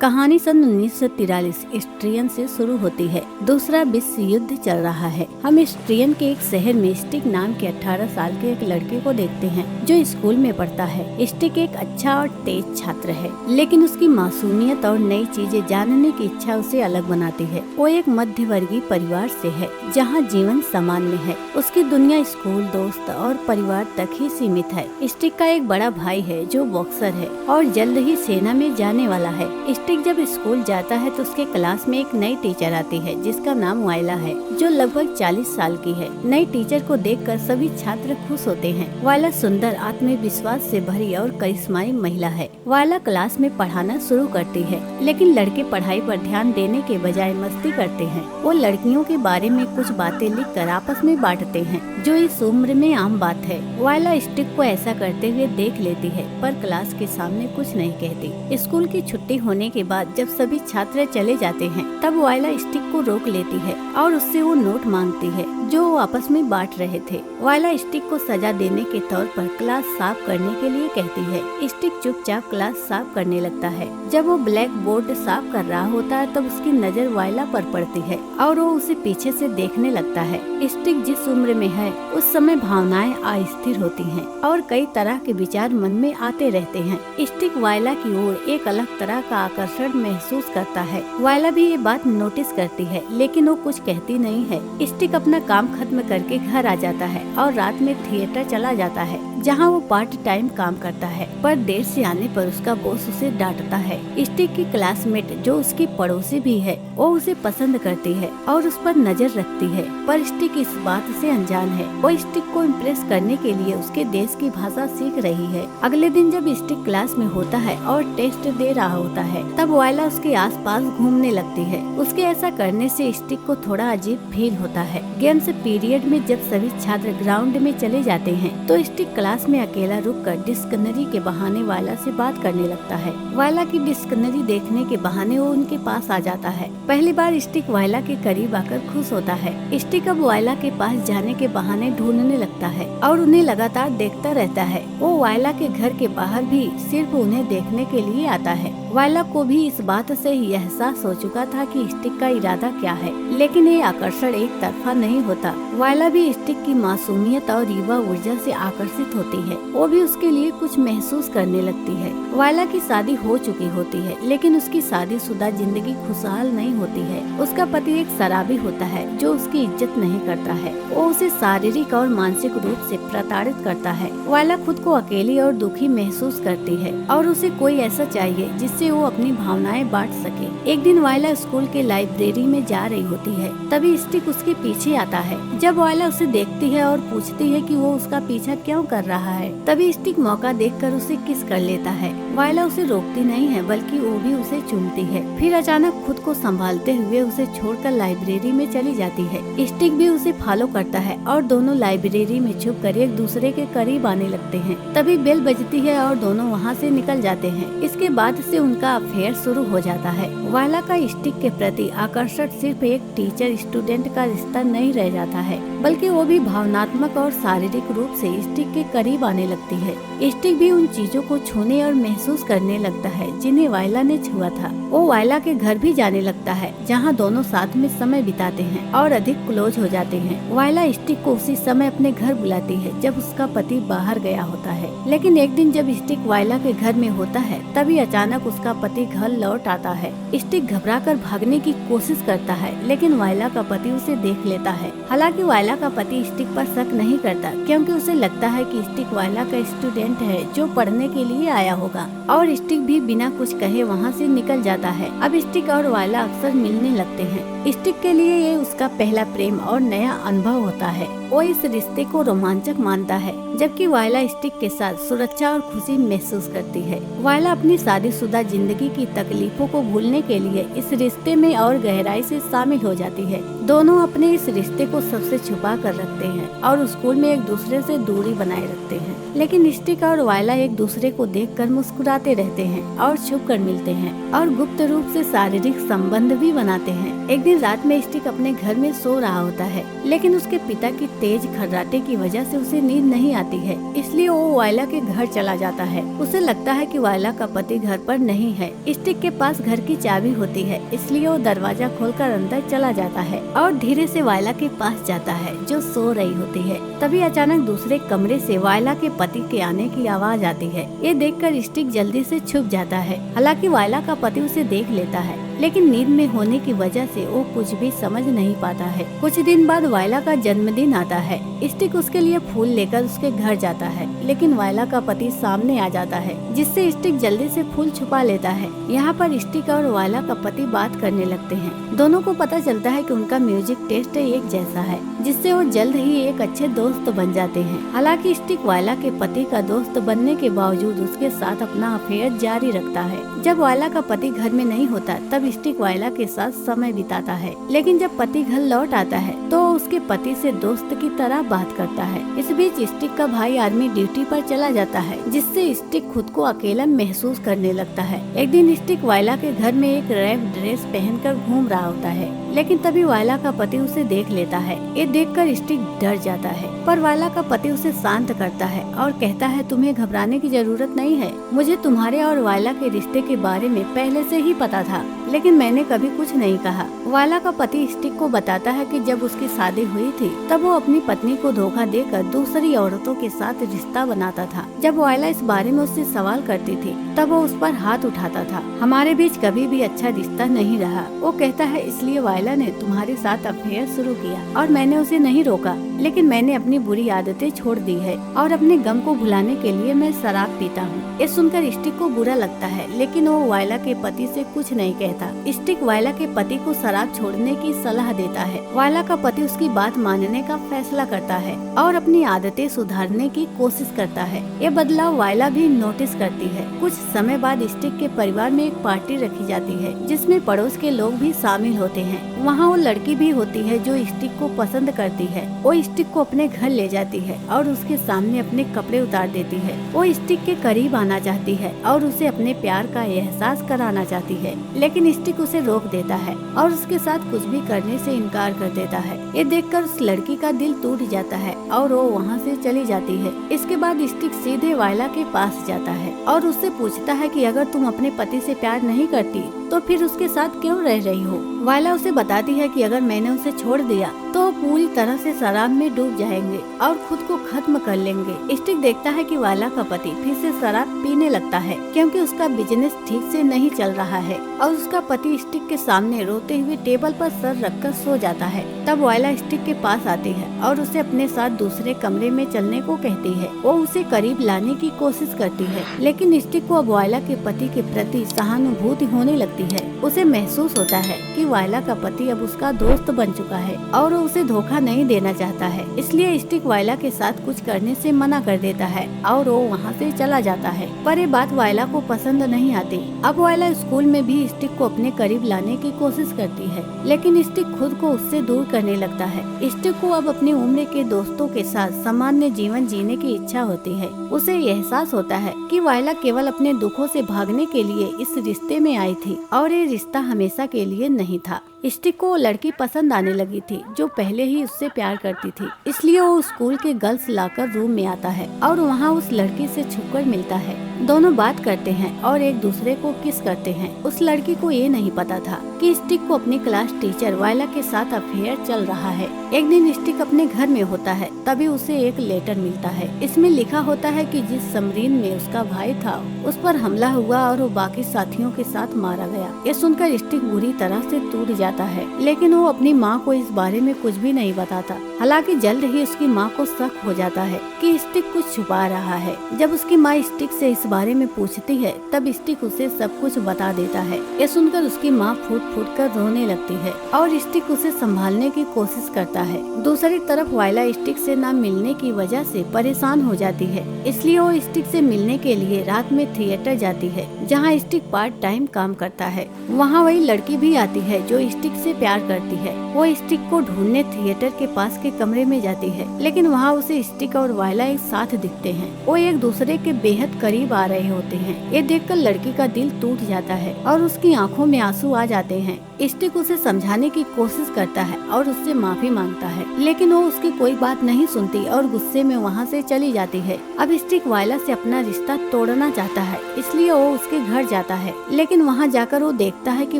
कहानी सन 1943 स्ट्रियन से शुरू होती है। दूसरा विश्व युद्ध चल रहा है। हम स्ट्रियन के एक शहर में स्टिक नाम के 18 साल के एक लड़के को देखते हैं जो स्कूल में पढ़ता है। स्टिक एक अच्छा और तेज छात्र है, लेकिन उसकी मासूमियत और नई चीजें जानने की इच्छा उसे अलग बनाती है। वो एक मध्य वर्गीय परिवार से है, जहाँ जीवन सामान्य है। उसकी दुनिया स्कूल, दोस्त और परिवार तक ही सीमित है। स्टिक का एक बड़ा भाई है जो बॉक्सर है और जल्द ही सेना में जाने वाला है। स्टिक जब स्कूल जाता है तो उसके क्लास में एक नई टीचर आती है जिसका नाम वायला है, जो लगभग 40 साल की है। नई टीचर को देखकर सभी छात्र खुश होते हैं। वायला सुंदर, आत्मविश्वास से भरी और करिश्माई महिला है। वायला क्लास में पढ़ाना शुरू करती है, लेकिन लड़के पढ़ाई पर ध्यान देने के बजाय मस्ती करते हैं। वो लड़कियों के बारे में कुछ बातें लिखकर आपस में बांटते हैं, जो इस उम्र में आम बात है। वायला स्टिक को ऐसा करते हुए देख लेती है, पर क्लास के सामने कुछ नहीं कहती। स्कूल की छुट्टी होने के बाद जब सभी छात्र चले जाते हैं, तब वायला स्टिक को रोक लेती है और उससे वो नोट मांगती है जो वो आपस में बांट रहे थे। वायला स्टिक को सजा देने के तौर पर क्लास साफ करने के लिए कहती है। स्टिक चुपचाप क्लास साफ करने लगता है। जब वो ब्लैक बोर्ड साफ कर रहा होता है, तब उसकी नजर वायला पर पड़ती है और वो उसे पीछे से देखने लगता है। स्टिक जिस उम्र में है, उस समय भावनाएं अस्थिर होती हैं और कई तरह के विचार मन में आते रहते हैं। स्टिक वायला की ओर एक अलग तरह का आकर्षण महसूस करता है। वायला भी ये बात नोटिस करती है, लेकिन वो कुछ कहती नहीं है। स्टिक अपना काम खत्म करके घर आ जाता है और रात में थिएटर चला जाता है, जहाँ वो पार्ट टाइम काम करता है। पर देर से आने पर उसका बॉस उसे डांटता है। स्टिक की क्लासमेट, जो उसकी पड़ोसी भी है, वो उसे पसंद करती है और उस पर नजर रखती है, पर स्टिक इस बात से अनजान है। वो स्टिक को इम्प्रेस करने के लिए उसके देश की भाषा सीख रही है। अगले दिन जब स्टिक क्लास में होता है और टेस्ट दे रहा होता है, तब वायला उसके आसपास घूमने लगती है। उसके ऐसा करने से स्टिक को थोड़ा अजीब फील होता है। गेम्स पीरियड में जब सभी छात्र ग्राउंड में चले जाते हैं, तो स्टिक क्लास में अकेला रुककर डिक्शनरी के बहाने वायला से बात करने लगता है। वायला की डिक्शनरी देखने के बहाने वो उनके पास आ जाता है। पहली बार स्टिक वायला के करीब आकर खुश होता है। स्टिक अब वायला के पास जाने के बहाने ढूंढने लगता है और उन्हें लगातार देखता रहता है। वो वायला के घर के बाहर भी सिर्फ उन्हें देखने के लिए आता है। वायला को भी इस बात से ही एहसास हो चुका था कि स्टिक का इरादा क्या है, लेकिन ये आकर्षण एक तरफा नहीं होता। वायला भी स्टिक की मासूमियत और युवा ऊर्जा से आकर्षित होती है। वो भी उसके लिए कुछ महसूस करने लगती है। वायला की शादी हो चुकी होती है, लेकिन उसकी शादीशुदा जिंदगी खुशहाल नहीं होती है। उसका पति एक शराबी होता है जो उसकी इज्जत नहीं करता है। वो उसे शारीरिक और मानसिक रूप से प्रताड़ित करता है। वायला खुद को अकेली और दुखी महसूस करती है और उसे कोई ऐसा चाहिए जिससे वो अपनी भावनाएं बांट सके। एक दिन वायला स्कूल के लाइब्रेरी में जा रही होती है, तभी स्टिक उसके पीछे आता है। जब वायला उसे देखती है और पूछती है कि वो उसका पीछा क्यों कर रहा है, तभी स्टिक मौका देखकर उसे किस कर लेता है। वायला उसे रोकती नहीं है, बल्कि वो भी उसे चूमती है। फिर अचानक खुद को संभालते हुए उसे छोड़कर लाइब्रेरी में चली जाती है। स्टिक भी उसे फॉलो करता है और दोनों लाइब्रेरी में छुपकर एक दूसरे के करीब आने लगते हैं। तभी बेल बजती है और दोनों वहाँ से निकल जाते हैं। इसके बाद से उनका अफेयर शुरू हो जाता है। वायला का स्टिक के प्रति आकर्षण सिर्फ एक टीचर स्टूडेंट का रिश्ता नहीं रह जाता है, बल्कि वो भी भावनात्मक और शारीरिक रूप से स्टिक के करीब आने लगती है। स्टिक भी उन चीजों को छूने और महसूस करने लगता है जिन्हें वायला ने छुआ था। वो वायला के घर भी जाने लगता है, जहाँ दोनों साथ में समय बिताते हैं और अधिक क्लोज हो जाते हैं। वायला स्टिक को उसी समय अपने घर बुलाती है जब उसका पति बाहर गया होता है, लेकिन एक दिन जब स्टिक वायला के घर में होता है, तभी अचानक उसका पति घर लौट आता है। स्टिक घबराकर भागने की कोशिश करता है, लेकिन वायला का पति उसे देख लेता है। हालांकि वायला का पति स्टिक पर शक नहीं करता, क्योंकि उसे लगता है कि स्टिक वायला का स्टूडेंट है जो पढ़ने के लिए आया होगा, और स्टिक भी बिना कुछ कहे वहाँ से निकल जाता है। अब स्टिक और वायला अक्सर मिलने लगते हैं। स्टिक के लिए ये उसका पहला प्रेम और नया अनुभव होता है। वो इस रिश्ते को रोमांचक मानता है, जबकि वायला स्टिक के साथ सुरक्षा और खुशी महसूस करती है। वायला अपनी शादीशुदा जिंदगी की तकलीफों को भूलने के लिए इस रिश्ते में और गहराई से शामिल हो जाती है। दोनों अपने इस रिश्ते को सबसे छुपा कर रखते हैं और स्कूल में एक दूसरे से दूरी बनाए रखते हैं। लेकिन स्टिक और वायला एक दूसरे को देखकर मुस्कुराते रहते हैं और छुप कर मिलते हैं और गुप्त रूप से शारीरिक संबंध भी बनाते हैं। एक दिन रात में स्टिक अपने घर में सो रहा होता है, लेकिन उसके पिता की तेज खर्राटे की वजह से उसे नींद नहीं आती है, इसलिए वो वायला के घर चला जाता है। उसे लगता है कि वायला का पति घर पर नहीं है। स्टिक के पास घर की चाबी होती है, इसलिए वो दरवाजा खोलकर अंदर चला जाता है और धीरे से वायला के पास जाता है जो सो रही होती है। तभी अचानक दूसरे कमरे से वायला के पति के आने की आवाज आती है। ये देखकर स्टिक जल्दी से छुप जाता है। हालांकि वायला का पति उसे देख लेता है, लेकिन नींद में होने की वजह से वो कुछ भी समझ नहीं पाता है। कुछ दिन बाद वायला का जन्मदिन आता है। स्टिक उसके लिए फूल लेकर उसके घर जाता है, लेकिन वायला का पति सामने आ जाता है, जिससे स्टिक जल्दी से फूल छुपा लेता है। यहाँ पर स्टिक और वायला का पति बात करने लगते हैं। दोनों को पता चलता है कि उनका म्यूजिक टेस्ट एक जैसा है, जिससे वो जल्द ही एक अच्छे दोस्त बन जाते हैं। हालांकि स्टिक वायला के पति का दोस्त बनने के बावजूद उसके साथ अपना अफेयर जारी रखता है। जब वायला का पति घर में नहीं होता तब स्टिक वायला के साथ समय बिताता है, लेकिन जब पति घर लौट आता है तो उसके पति से दोस्त की तरह बात करता है। इस बीच स्टिक का भाई आर्मी ड्यूटी पर चला जाता है, जिससे स्टिक खुद को अकेला महसूस करने लगता है। एक दिन स्टिक वायला के घर में एक रैप ड्रेस पहनकर घूम रहा होता है, लेकिन तभी वायला का पति उसे देख लेता है। ये देखकर स्टिक डर जाता है, पर वायला का पति उसे शांत करता है और कहता है, तुम्हें घबराने की जरूरत नहीं है। मुझे तुम्हारे और वायला के रिश्ते के बारे में पहले से ही पता था, लेकिन मैंने कभी कुछ नहीं कहा। वायला का पति स्टिक को बताता है कि जब उसकी शादी हुई थी तब वो अपनी पत्नी को धोखा देकर दूसरी औरतों के साथ रिश्ता बनाता था। जब वायला इस बारे में उससे सवाल करती थी तब वो उस पर हाथ उठाता था। हमारे बीच कभी भी अच्छा रिश्ता नहीं रहा, वो कहता है, इसलिए वायला ने तुम्हारे साथ अफेयर शुरू किया और मैंने उसे नहीं रोका, लेकिन मैंने अपनी बुरी आदतें छोड़ दी है और अपने गम को भुलाने के लिए मैं शराब पीता हूँ। ये सुनकर स्टिक को बुरा लगता है, लेकिन वो वायला के पति से कुछ नहीं कहता। स्टिक वायला के पति को शराब छोड़ने की सलाह देता है। वायला का पति उसकी बात मानने का फैसला करता है और अपनी आदतें सुधारने की कोशिश करता है। ये बदलाव वायला भी नोटिस करती है। कुछ समय बाद स्टिक के परिवार में एक पार्टी रखी जाती है, जिसमें पड़ोस के लोग भी शामिल होते हैं। वहाँ वो लड़की भी होती है जो स्टिक को पसंद करती है। वो स्टिक को अपने घर ले जाती है और उसके सामने अपने कपड़े उतार देती है। वो स्टिक के करीब आना चाहती है और उसे अपने प्यार का एहसास कराना चाहती है, लेकिन स्टिक उसे रोक देता है और उसके साथ कुछ भी करने से इनकार कर देता है। ये देखकर उस लड़की का दिल टूट जाता है और वो वहाँ से चली जाती है। इसके बाद स्टिक सीधे वायला के पास जाता है और उससे पूछता है कि अगर तुम अपने पति से प्यार नहीं करती तो फिर उसके साथ क्यों रह रही हो। वायला उसे बताती है कि अगर मैंने उसे छोड़ दिया तो वो पूरी तरह से शराब में डूब जाएंगे और खुद को खत्म कर लेंगे। स्टिक देखता है कि वायला का पति फिर से शराब पीने लगता है, क्योंकि उसका बिजनेस ठीक से नहीं चल रहा है और उसका पति स्टिक के सामने रोते हुए टेबल पर सर रखकर सो जाता है। तब वायला स्टिक के पास आती है और उसे अपने साथ दूसरे कमरे में चलने को कहती है। वो उसे करीब लाने की कोशिश करती है, लेकिन स्टिक को अब वायला के पति के प्रति सहानुभूति होने लगती है। उसे महसूस होता है कि वायला का पति अब उसका दोस्त बन चुका है और वो उसे धोखा नहीं देना चाहता है। इसलिए स्टिक वायला के साथ कुछ करने से मना कर देता है और वो वहाँ से चला जाता है। पर ये बात वायला को पसंद नहीं आती। अब वायला स्कूल में भी स्टिक को अपने करीब लाने की कोशिश करती है, लेकिन स्टिक खुद को उससे दूर करने लगता है। स्टिक को अब अपनी उम्र के दोस्तों के साथ सामान्य जीवन जीने की इच्छा होती है। उसे एहसास होता है कि वायला केवल अपने दुखों से भागने के लिए इस रिश्ते में आई थी और ये रिश्ता हमेशा के लिए नहीं था। स्टिक को वो लड़की पसंद आने लगी थी जो पहले ही उससे प्यार करती थी, इसलिए वो स्कूल के गर्ल्स लाकर रूम में आता है और वहाँ उस लड़की से छुपकर मिलता है। दोनों बात करते हैं और एक दूसरे को किस करते हैं। उस लड़की को ये नहीं पता था कि स्टिक को अपनी क्लास टीचर वायला के साथ अफेयर चल रहा है। एक दिन स्टिक अपने घर में होता है, तभी उसे एक लेटर मिलता है। इसमें लिखा होता है कि जिस सबमरीन में उसका भाई था उस पर हमला हुआ और वो बाकी साथियों के साथ मारा गया। ये सुनकर स्टिक बुरी तरह से टूट जाता है, लेकिन वो अपनी माँ को इस बारे में कुछ भी नहीं बताता। हालांकि जल्द ही उसकी माँ को शक हो जाता है कि स्टिक कुछ छुपा रहा है। जब उसकी माँ स्टिक से इस बारे में पूछती है तब स्टिक उसे सब कुछ बता देता है। ये सुनकर उसकी माँ फूट फूट कर रोने लगती है और स्टिक उसे संभालने की कोशिश करता है। दूसरी तरफ वायला स्टिक से न मिलने की वजह से परेशान हो जाती है, इसलिए वो स्टिक से मिलने के लिए रात में थिएटर जाती है, जहाँ स्टिक पार्ट टाइम काम करता है। वहाँ वही लड़की भी आती है जो स्टिक से प्यार करती है। वो स्टिक को ढूंढने थिएटर के पास के कमरे में जाती है, लेकिन वहाँ उसे स्टिक और वायला एक साथ दिखते हैं। वो एक दूसरे के बेहद करीब आ रहे होते हैं। ये देखकर लड़की का दिल टूट जाता है और उसकी आंखों में आंसू आ जाते हैं। स्टिक उसे समझाने की कोशिश करता है और उससे माफी मांगता है, लेकिन वो उसकी कोई बात नहीं सुनती और गुस्से में वहाँ से चली जाती है। अब स्टिक वायला से अपना रिश्ता तोड़ना चाहता है, इसलिए वो उसके घर जाता है, लेकिन वहाँ जाकर वो देखता है कि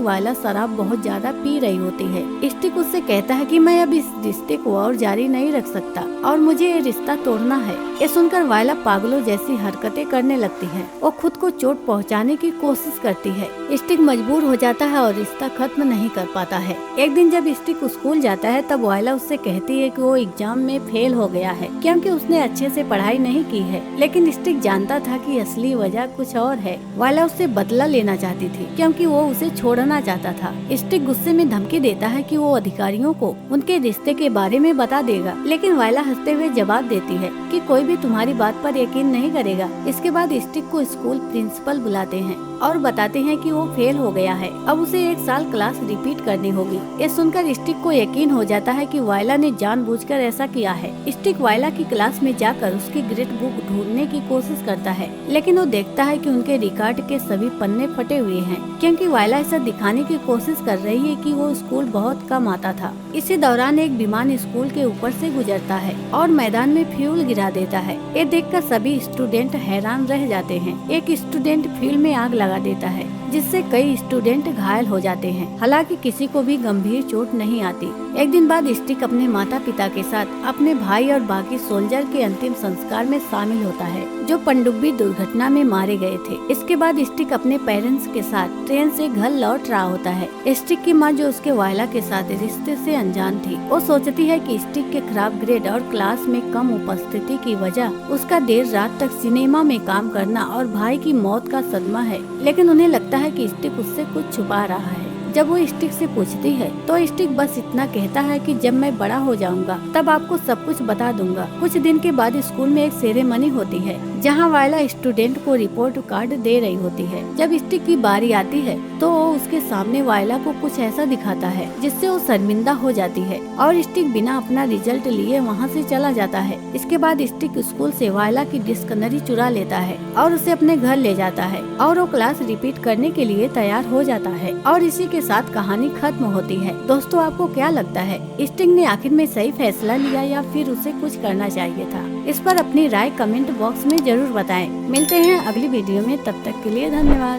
वायला शराब बहुत ज्यादा पी रही होती है। स्टिक उससे कहता है कि मैं अब इस रिश्ते को और जारी नहीं रख सकता और मुझे ये रिश्ता तोड़ना है। ये सुनकर वायला पागलों जैसी हरकतें करने लगती है। वो खुद को चोट पहुँचाने की कोशिश करती है। स्टिक मजबूर हो जाता है और रिश्ता खत्म नहीं कर पाता है। एक दिन जब स्टिक स्कूल जाता है तब वायला उससे कहती है कि वो एग्जाम में फेल हो गया है क्योंकि उसने अच्छे से पढ़ाई नहीं की है, लेकिन स्टिक जानता था कि असली वजह कुछ और है। वायला उससे बदला लेना चाहती थी क्योंकि वो उसे छोड़ना चाहता था। स्टिक गुस्से में धमकी देता है कि वो अधिकारियों को उनके रिश्ते के बारे में बता देगा, लेकिन वायला हंसते हुए जवाब देती है कि कोई भी तुम्हारी बात पर यकीन नहीं करेगा। इसके बाद स्टिक को स्कूल प्रिंसिपल बुलाते हैं और बताते हैं कि वो फेल हो गया है, अब उसे 1 साल क्लास रिपीट करनी होगी। ये सुनकर स्टिक को यकीन हो जाता है कि वायला ने जानबूझकर ऐसा किया है। स्टिक वायला की क्लास में जाकर उसकी ग्रेड बुक ढूंढने की कोशिश करता है, लेकिन वो देखता है कि उनके रिकॉर्ड के सभी पन्ने फटे हुए हैं क्योंकि वायला ऐसा दिखाने की कोशिश कर रही है कि वो स्कूल बहुत कम आता था। इसी दौरान एक विमान स्कूल के ऊपर से गुजरता है और मैदान में फ्यूल गिरा देता है। ये देखकर सभी स्टूडेंट हैरान रह जाते हैं। एक स्टूडेंट फ्यूल में आग लगा देता है जिससे कई स्टूडेंट घायल हो जाते हैं। हालांकि किसी को भी गंभीर चोट नहीं आती। एक दिन बाद स्टिक अपने माता पिता के साथ अपने भाई और बाकी सोल्जर के अंतिम संस्कार में शामिल होता है जो पनडुब्बी दुर्घटना में मारे गए थे। इसके बाद स्टिक अपने पेरेंट्स के साथ ट्रेन से घर लौट रहा होता है। स्टिक की माँ जो उसके वायला के साथ रिश्ते से अनजान थी, वो सोचती है कि स्टिक के खराब ग्रेड और क्लास में कम उपस्थिति की वजह उसका देर रात तक सिनेमा में काम करना और भाई की मौत का सदमा है, लेकिन उन्हें लगता है कि स्टिक उससे कुछ छुपा रहा है। जब वो स्टिक से पूछती है तो स्टिक बस इतना कहता है कि जब मैं बड़ा हो जाऊंगा तब आपको सब कुछ बता दूंगा। कुछ दिन के बाद स्कूल में एक सेरेमनी होती है जहां वायला स्टूडेंट को रिपोर्ट कार्ड दे रही होती है। जब स्टिक की बारी आती है तो वो उसके सामने वायला को कुछ ऐसा दिखाता है जिससे वो शर्मिंदा हो जाती है और स्टिक बिना अपना रिजल्ट लिए वहाँ से चला जाता है। इसके बाद स्टिक स्कूल से वायला की डिक्शनरी चुरा लेता है और उसे अपने घर ले जाता है और वो क्लास रिपीट करने के लिए तैयार हो जाता है और इसी के साथ कहानी खत्म होती है। दोस्तों, आपको क्या लगता है, स्टिक ने आखिर में सही फैसला लिया या फिर उसे कुछ करना चाहिए था? इस पर अपनी राय कमेंट बॉक्स में जरूर बताएं। मिलते हैं अगली वीडियो में, तब तक के लिए धन्यवाद।